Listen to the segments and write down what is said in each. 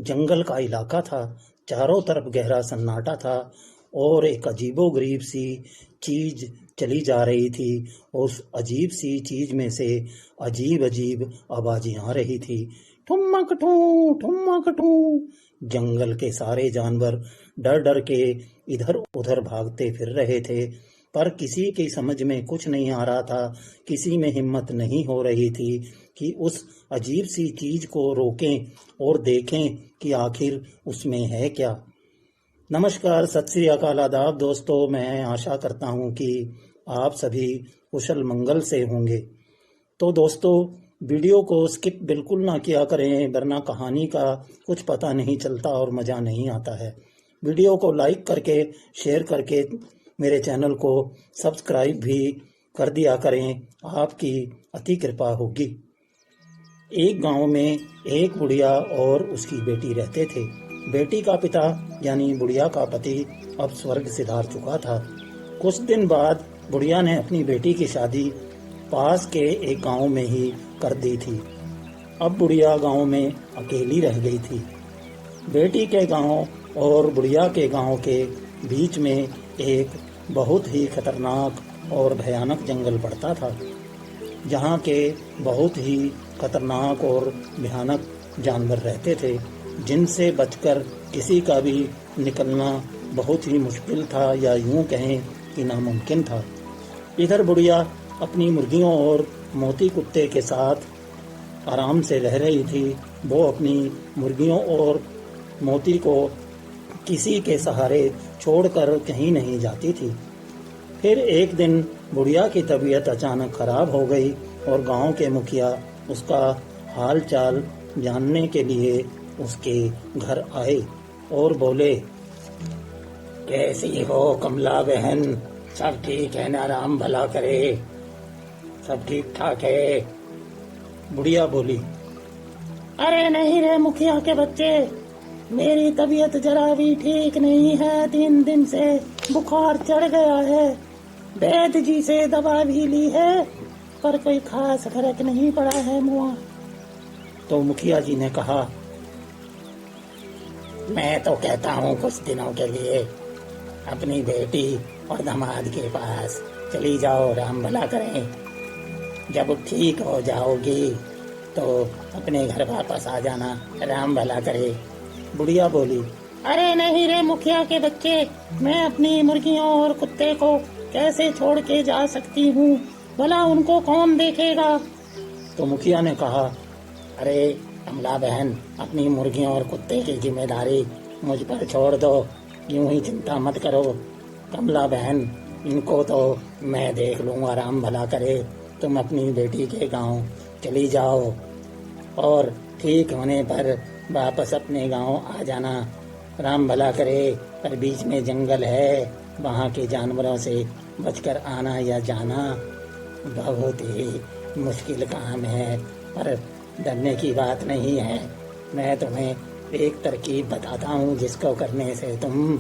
जंगल का इलाका था। चारों तरफ गहरा सन्नाटा था और एक अजीबोगरीब सी चीज चली जा रही थी। उस अजीब सी चीज में से अजीब अजीब आवाजें आ रही थी। ठुमक ठू, ठुमक ठू। जंगल के सारे जानवर डर डर के इधर उधर भागते फिर रहे थे, पर किसी की समझ में कुछ नहीं आ रहा था। किसी में हिम्मत नहीं हो रही थी कि उस अजीब सी चीज को रोकें और देखें कि आखिर उसमें है क्या। नमस्कार, सत श्री अकाल, आदाब दोस्तों। मैं आशा करता हूं कि आप सभी कुशल मंगल से होंगे। तो दोस्तों, वीडियो को स्किप बिल्कुल ना किया करें, वरना कहानी का कुछ पता नहीं चलता और मज़ा नहीं आता है। वीडियो को लाइक करके, शेयर करके मेरे चैनल को सब्सक्राइब भी कर दिया करें, आपकी अति कृपा होगी। एक गांव में एक बुढ़िया और उसकी बेटी रहते थे। बेटी का पिता यानी बुढ़िया का पति अब स्वर्ग सिधार चुका था। कुछ दिन बाद बुढ़िया ने अपनी बेटी की शादी पास के एक गांव में ही कर दी थी। अब बुढ़िया गांव में अकेली रह गई थी। बेटी के गांव और बुढ़िया के गांव के बीच में एक बहुत ही खतरनाक और भयानक जंगल पड़ता था, जहाँ के बहुत ही खतरनाक और भयानक जानवर रहते थे, जिनसे बचकर किसी का भी निकलना बहुत ही मुश्किल था, या यूं कहें कि नामुमकिन था। इधर बुढ़िया अपनी मुर्गियों और मोती कुत्ते के साथ आराम से रह रही थी। वो अपनी मुर्गियों और मोती को किसी के सहारे छोड़कर कहीं नहीं जाती थी। फिर एक दिन बुढ़िया की तबीयत अचानक खराब हो गई और गांव के मुखिया उसका हाल चाल जानने के लिए उसके घर आए और बोले, कैसी हो कमला बहन? सब ठीक है ना? राम भला करे, सब ठीक ठाक है? बुढ़िया बोली, अरे नहीं रे मुखिया के बच्चे, मेरी तबीयत जरा भी ठीक नहीं है। 3 दिन से बुखार चढ़ गया है। वैद्य जी से दवा भी ली है, पर कोई खास फर्क नहीं पड़ा है मुआ। तो मुखिया जी ने कहा, मैं तो कहता हूँ कुछ दिनों के लिए अपनी बेटी और दामाद के पास चली जाओ, राम भला करें। जब ठीक हो जाओगी तो अपने घर वापस आ जाना, राम भला करे। बुढ़िया बोली, अरे नहीं रे मुखिया के बच्चे, मैं अपनी मुर्गियों और कुत्ते को कैसे छोड़ के जा सकती हूँ? भला उनको कौन देखेगा? तो मुखिया ने कहा, अरे कमला बहन, अपनी मुर्गियों और कुत्ते की जिम्मेदारी मुझ पर छोड़ दो, यूं ही चिंता मत करो। कमला बहन, इनको तो मैं देख लूंगा, राम भला करे। तुम अपनी बेटी के गांव चली जाओ और ठीक होने पर वापस अपने गांव आ जाना, राम भला करे। पर बीच में जंगल है, वहाँ के जानवरों से बचकर आना या जाना बहुत ही मुश्किल काम है, पर डरने की बात नहीं है। मैं तुम्हें एक तरकीब बताता हूँ, जिसको करने से तुम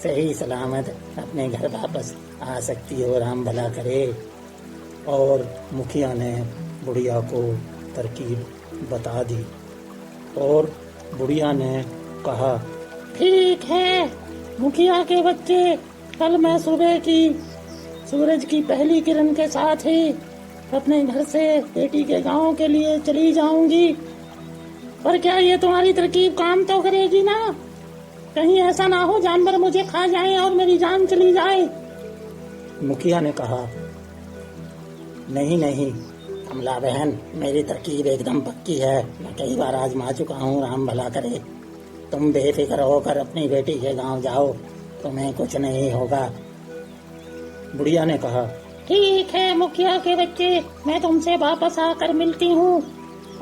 सही सलामत अपने घर वापस आ सकती हो, राम भला करे। और मुखिया ने बुढ़िया को तरकीब बता दी और बुढ़िया ने कहा, ठीक है मुखिया के बच्चे, कल मैं सुबह की सूरज की पहली किरण के साथ ही अपने घर से बेटी के गांव के लिए चली जाऊंगी। पर क्या ये तुम्हारी तरकीब काम तो करेगी ना? कहीं ऐसा ना हो जानवर मुझे खा जाए और मेरी जान चली जाए। मुखिया ने कहा, नहीं नहीं कमला बहन, मेरी तरकीब एकदम पक्की है, मैं कई बार आजमा चुका हूँ, राम भला करे। तुम बेफिक्र होकर अपनी बेटी के गांव जाओ, तुम्हें कुछ नहीं होगा। बुढ़िया ने कहा, ठीक है मुखिया के बच्चे, मैं तुमसे वापस आकर मिलती हूँ।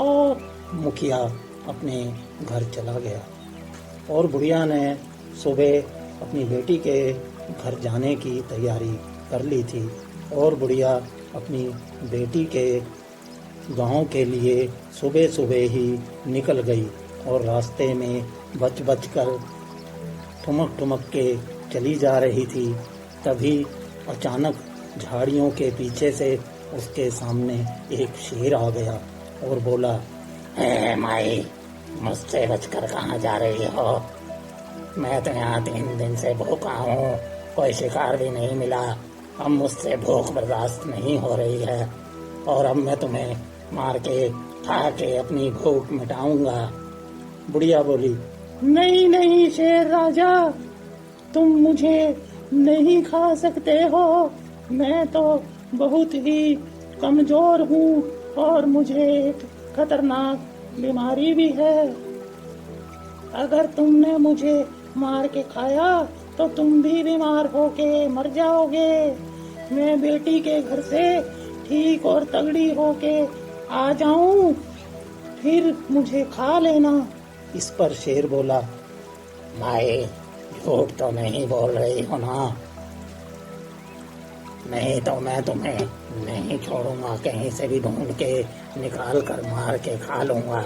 और मुखिया अपने घर चला गया और बुढ़िया ने सुबह अपनी बेटी के घर जाने की तैयारी कर ली थी और बुढ़िया अपनी बेटी के गांव के लिए सुबह सुबह ही निकल गई और रास्ते में बच बच कर ठुमक ठुमक के चली जा रही थी। तभी अचानक झाड़ियों के पीछे से उसके सामने एक शेर आ गया और बोला, हे माई, मुझसे बचकर कहाँ जा रही हो? मैं तो यहाँ 3 दिन से भूखा हूँ, कोई शिकार भी नहीं मिला। अब मुझसे भूख बर्दाश्त नहीं हो रही है और अब मैं तुम्हें मार के खा के अपनी भूख मिटाऊंगा। बुढ़िया बोली, नहीं नहीं शेर राजा, तुम मुझे नहीं खा सकते हो। मैं तो बहुत ही कमजोर हूँ और मुझे एक खतरनाक बीमारी भी है। अगर तुमने मुझे मार के खाया तो तुम भी बीमार होके मर जाओगे। मैं बेटी के घर से ठीक और तगड़ी होके आ जाऊं, फिर मुझे खा लेना। इस पर शेर बोला, भाई झूठ तो नहीं बोल रही हो ना? नहीं तो मैं तुम्हें नहीं छोड़ूंगा, कहीं से भी ढूंढ के निकाल कर मार के खा लूंगा।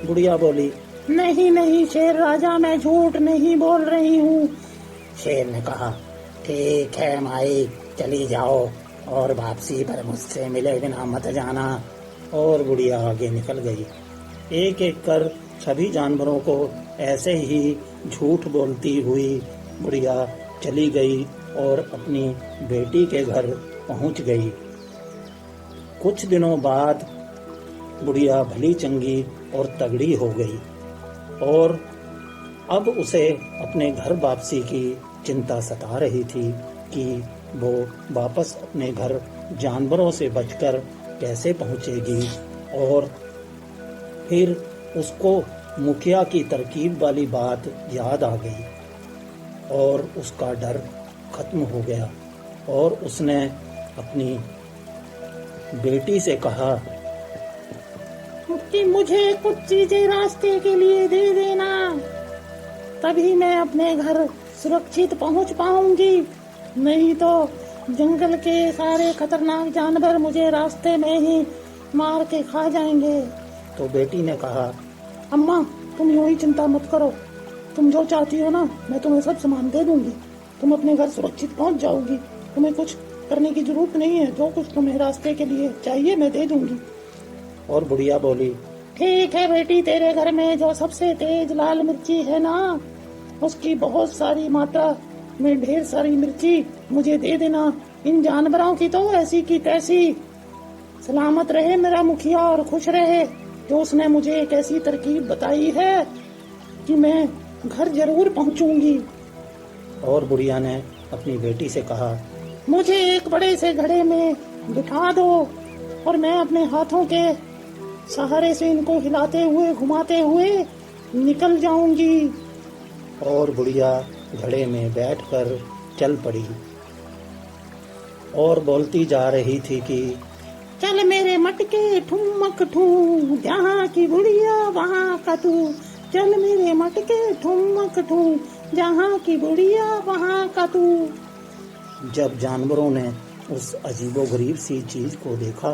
बुढ़िया बोली, नहीं नहीं शेर राजा, मैं झूठ नहीं बोल रही हूँ। शेर ने कहा, ठीक है माई, चली जाओ और वापसी पर मुझसे मिले बिना मत जाना। और बुढ़िया आगे निकल गई। एक एक कर सभी जानवरों को ऐसे ही झूठ बोलती हुई बुढ़िया चली गई और अपनी बेटी के घर पहुंच गई। कुछ दिनों बाद बुढ़िया भली चंगी और तगड़ी हो गई और अब उसे अपने घर वापसी की चिंता सता रही थी कि वो वापस अपने घर जानवरों से बचकर कैसे पहुंचेगी। और फिर उसको मुखिया की तरकीब वाली बात याद आ गई और उसका डर खत्म हो गया और उसने अपनी बेटी से कहा कि मुझे कुछ चीजें रास्ते के लिए दे देना, तभी मैं अपने घर सुरक्षित पहुंच पाऊंगी। नहीं तो जंगल के सारे खतरनाक जानवर मुझे रास्ते में ही मार के खा जाएंगे। तो बेटी ने कहा, अम्मा तुम यूं ही चिंता मत करो, तुम जो चाहती हो ना मैं तुम्हें सब सामान दे दूंगी, तुम अपने घर सुरक्षित पहुंच जाओगी, तुम्हें कुछ करने की जरूरत नहीं है, जो कुछ तुम्हें रास्ते के लिए चाहिए मैं दे दूंगी। और बुढ़िया बोली, ठीक है बेटी, तेरे घर में जो सबसे तेज लाल मिर्ची है ना, उसकी बहुत सारी मात्रा में ढेर सारी मिर्ची मुझे दे देना। इन जानवरों की तो ऐसी की तैसी। सलामत रहे मेरा मुखिया और खुश रहे, जो उसने मुझे एक ऐसी तरकीब बताई है कि मैं घर जरूर पहुंचूंगी। और बुढ़िया ने अपनी बेटी से कहा, मुझे एक बड़े से घड़े में बिठा दो और मैं अपने हाथों के सहारे से इनको हिलाते हुए घुमाते हुए निकल जाऊंगी। और बुढ़िया घड़े में बैठकर चल पड़ी और बोलती जा रही थी कि चल मेरे मटके ठुमक ठूम, जहाँ की बुढ़िया वहाँ का तू। चल मेरे मटके ठुमक ठूम, जहाँ की बुढ़िया वहाँ का तू। जब जानवरों ने उस अजीबोगरीब सी चीज को देखा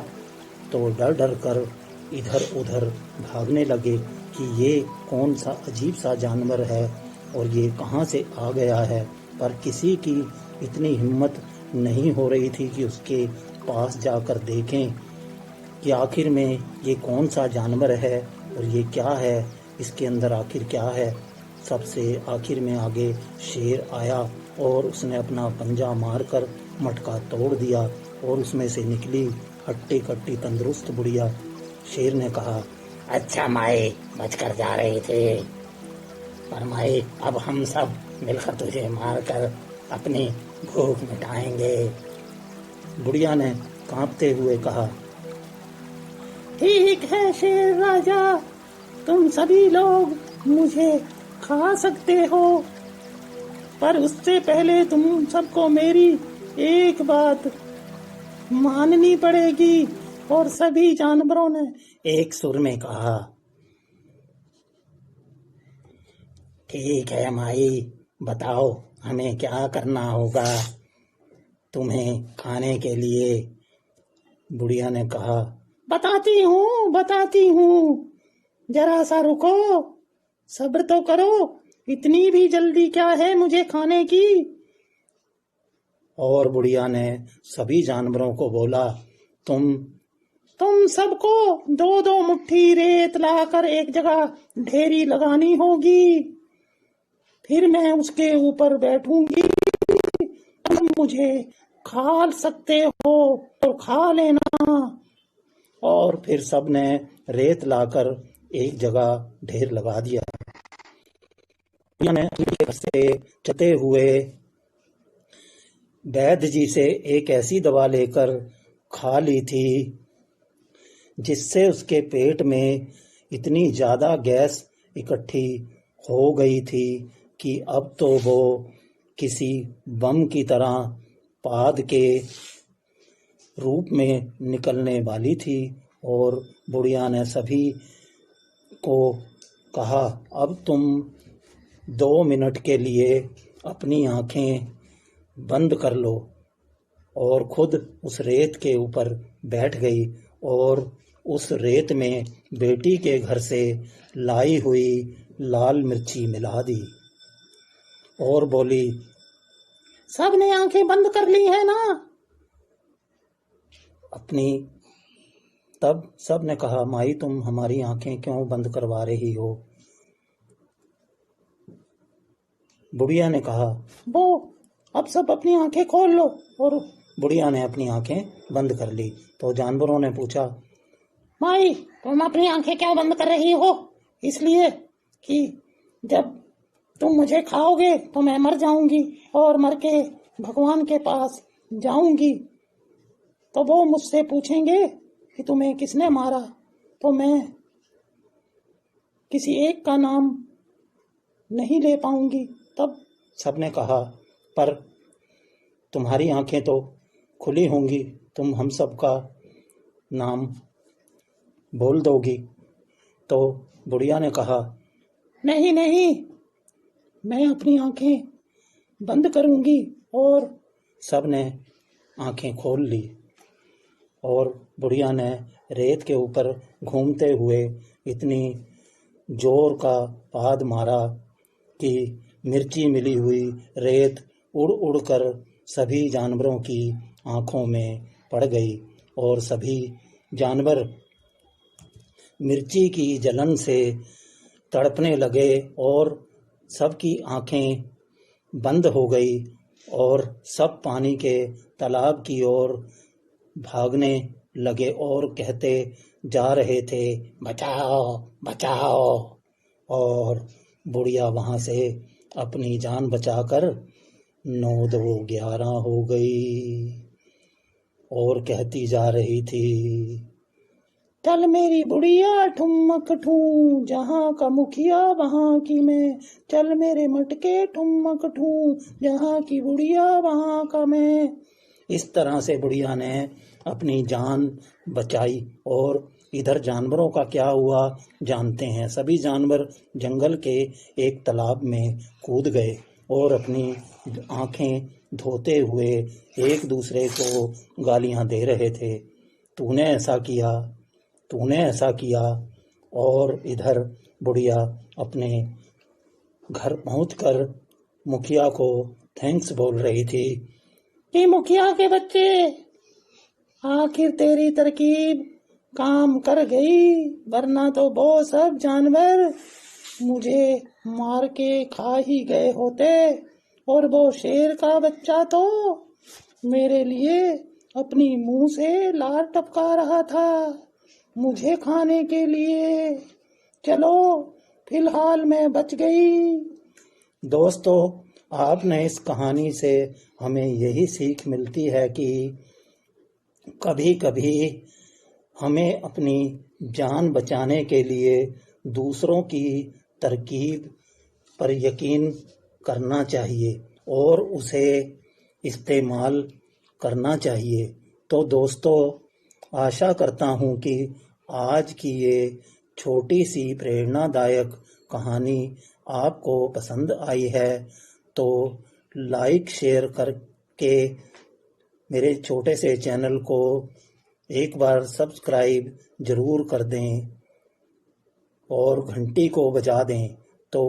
तो डर डर कर इधर उधर भागने लगे कि ये कौन सा अजीब सा जानवर है और ये कहाँ से आ गया है। पर किसी की इतनी हिम्मत नहीं हो रही थी कि उसके पास जाकर देखें कि आखिर में ये कौन सा जानवर है और ये क्या है, इसके अंदर आखिर क्या है। सबसे आखिर में आगे शेर आया और उसने अपना पंजा मारकर मटका तोड़ दिया और उसमें से निकली हट्टी कट्टी तंदुरुस्त बुढ़िया। शेर ने कहा, अच्छा माई, बचकर जा रहे थे, पर माई अब हम सब मिलकर तुझे मारकर अपनी भूख मिटाएंगे। बुढ़िया ने कांपते हुए कहा, ठीक है शेर राजा, तुम सभी लोग मुझे खा सकते हो, पर उससे पहले तुम सबको मेरी एक बात माननी पड़ेगी। और सभी जानवरों ने एक सुर में कहा, ठीक है माई, बताओ हमें क्या करना होगा तुम्हें खाने के लिए। बुढ़िया ने कहा, बताती हूँ, जरा सा रुको, सब्र तो करो, इतनी भी जल्दी क्या है मुझे खाने की। और बुढ़िया ने सभी जानवरों को बोला, तुम तुम सबको 2-2 मुट्ठी रेत लाकर एक जगह ढेरी लगानी होगी, फिर मैं उसके ऊपर बैठूंगी। तुम मुझे खा सकते हो तो खा लेना। और फिर सबने रेत लाकर एक जगह ढेर लगा दिया। बुढ़िया ने अपने घर से चलते हुए वैद्य जी से एक ऐसी दवा लेकर खा ली थी जिससे उसके पेट में इतनी ज्यादा गैस इकट्ठी हो गई थी कि अब तो वो किसी बम की तरह पाद के रूप में निकलने वाली थी। और बुढ़िया ने सभी को कहा, अब तुम 2 मिनट के लिए अपनी आंखें बंद कर लो। और खुद उस रेत के ऊपर बैठ गई और उस रेत में बेटी के घर से लाई हुई लाल मिर्ची मिला दी और बोली, सबने आंखें बंद कर ली है ना? तब सब ने कहा, माई तुम हमारी आंखें क्यों बंद करवा रही हो? बुढ़िया ने कहा, वो अब सब अपनी आंखें खोल लो। और बुढ़िया ने अपनी आंखें बंद कर ली। तो जानवरों ने पूछा, माई तुम अपनी आंखें क्यों बंद कर रही हो? इसलिए कि जब तुम मुझे खाओगे तो मैं मर जाऊंगी और मर के भगवान के पास जाऊंगी, तो वो मुझसे पूछेंगे कि तुम्हें किसने मारा, तो मैं किसी एक का नाम नहीं ले पाऊंगी। तब सबने कहा, पर तुम्हारी आंखें तो खुली होंगी, तुम हम सब का नाम बोल दोगी। तो बुढ़िया ने कहा, नहीं नहीं, मैं अपनी आंखें बंद करूंगी। और सब ने आंखें खोल ली और बुढ़िया ने रेत के ऊपर घूमते हुए इतनी जोर का पाद मारा कि मिर्ची मिली हुई रेत उड़ उड़ कर सभी जानवरों की आंखों में पड़ गई और सभी जानवर मिर्ची की जलन से तड़पने लगे और सबकी आंखें बंद हो गई और सब पानी के तालाब की ओर भागने लगे और कहते जा रहे थे, बचाओ बचाओ। और बुढ़िया वहां से अपनी जान बचाकर 9-2-11 हो गई और कहती जा रही थी, चल मेरी बुढ़िया ठुमक ठूं, जहाँ का मुखिया वहाँ की मैं। चल मेरे मटके ठुमक ठूं, जहाँ की बुढ़िया वहाँ का मैं। इस तरह से बुढ़िया ने अपनी जान बचाई। और इधर जानवरों का क्या हुआ जानते हैं। सभी जानवर जंगल के एक तालाब में कूद गए और अपनी आंखें धोते हुए एक दूसरे को गालियां दे रहे थे, तूने ऐसा किया, तूने ऐसा किया। और इधर बुढ़िया अपने घर पहुंचकर मुखिया को थैंक्स बोल रही थी कि मुखिया के बच्चे, आखिर तेरी तरकीब काम कर गई, वरना तो वो सब जानवर मुझे मार के खा ही गए होते। और वो शेर का बच्चा तो मेरे लिए अपनी मुंह से लार टपका रहा था मुझे खाने के लिए। चलो फिलहाल मैं बच गई। दोस्तों, आपने इस कहानी से हमें यही सीख मिलती है कि कभी कभी हमें अपनी जान बचाने के लिए दूसरों की तरकीब पर यकीन करना चाहिए और उसे इस्तेमाल करना चाहिए। तो दोस्तों, आशा करता हूँ कि आज की ये छोटी सी प्रेरणादायक कहानी आपको पसंद आई है। तो लाइक शेयर करके मेरे छोटे से चैनल को एक बार सब्सक्राइब जरूर कर दें और घंटी को बजा दें। तो